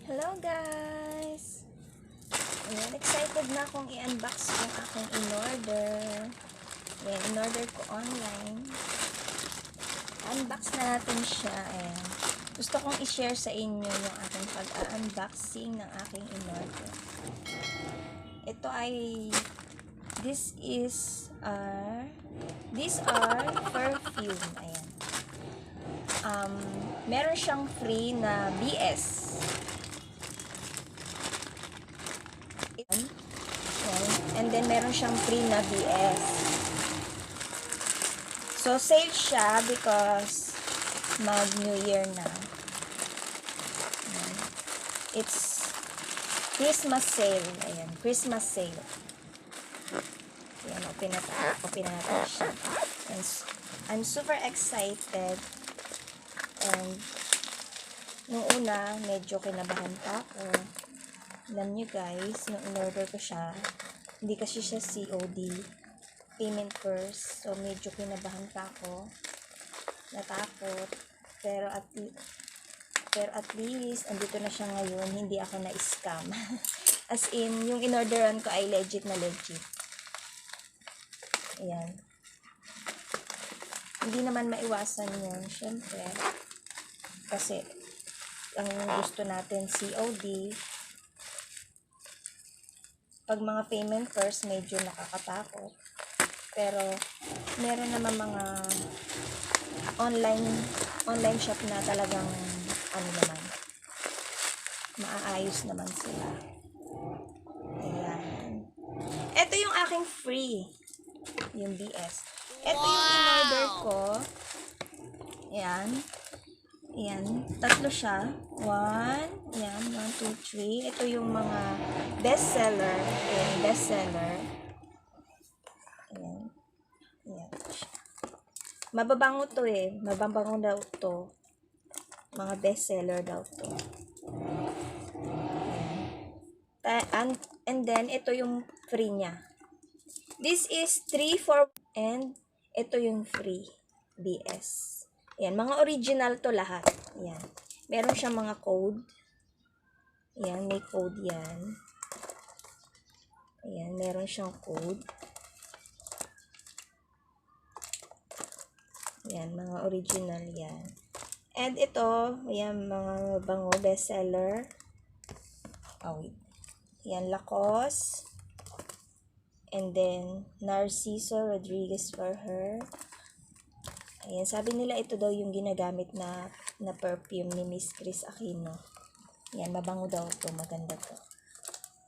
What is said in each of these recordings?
Hello guys! Ayan, excited na akong i-unbox yung aking in-order. Ayan, in-order ko online. Unbox na natin siya. Ayan. Gusto kong i-share sa inyo yung aking pag-unboxing ng aking in-order. Ito ay these are perfume. Ayan. Meron siyang free na BS. And then, meron siyang free na BS. So, sale siya because mag-New Year na. It's Christmas sale. Ayan, Christmas sale. Ayan, open na natin siya. And I'm super excited. And, nung una, medyo kinabahan pa ako. Alam nyo guys, nung in-order ko siya, hindi kasi siya COD, payment first. So, medyo kinabahan pa ako. Natakot. Pero at least, andito na siya ngayon, hindi ako na-scam. As in, yung in-orderan ko ay legit na legit. Ayan. Hindi naman maiwasan yun, syempre. Kasi, ang gusto natin COD, pag mga payment first, medyo nakakatakot. Pero, meron naman mga online shop na talagang, maaayos naman sila. Ayan. Ito yung aking free. Yung BS. Ito yung in-order ko. Ayan. Ayan, tatlo siya. 1, 2, 3. Ito yung mga bestseller. Ayan, bestseller. Ayan. Ayan. Mababango to eh. Mababango daw to. Mga bestseller daw to. Ayan. And then, ito yung free niya. This is 3 for and ito yung free BS. Ayan, mga original to lahat. Ayan. Meron siyang mga code. Ayan, may code yan. Ayan, meron siyang code. Ayan, mga original yan. And ito, ayan, mga bango bestseller. Oh, wait. Ayan, Lacoste. And then, Narciso Rodriguez for her. Ayan, sabi nila ito daw yung ginagamit na perfume ni Miss Chris Aquino. Ayan, mabango daw to, maganda to.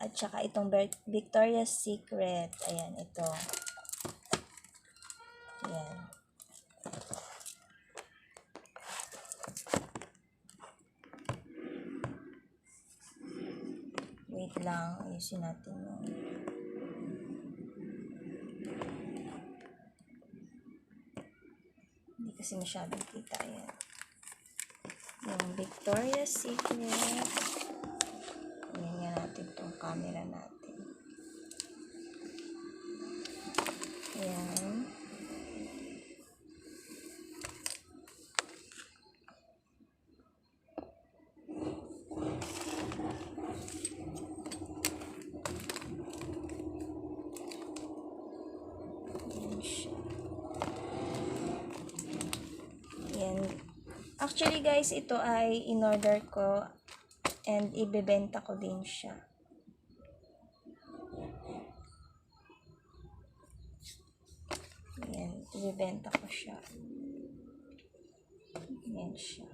At saka itong Victoria's Secret. Ayan, ito. Ayan. Wait lang, ayusin natin yung kasi masyadong kita. Ayan. Yung Victoria's Secret. Ayan nga natin itong camera natin. Ayan. Ayan siya. Actually guys, ito ay in-order ko and ibebenta ko din siya. Ayan, ibebenta ko siya. Ayan siya.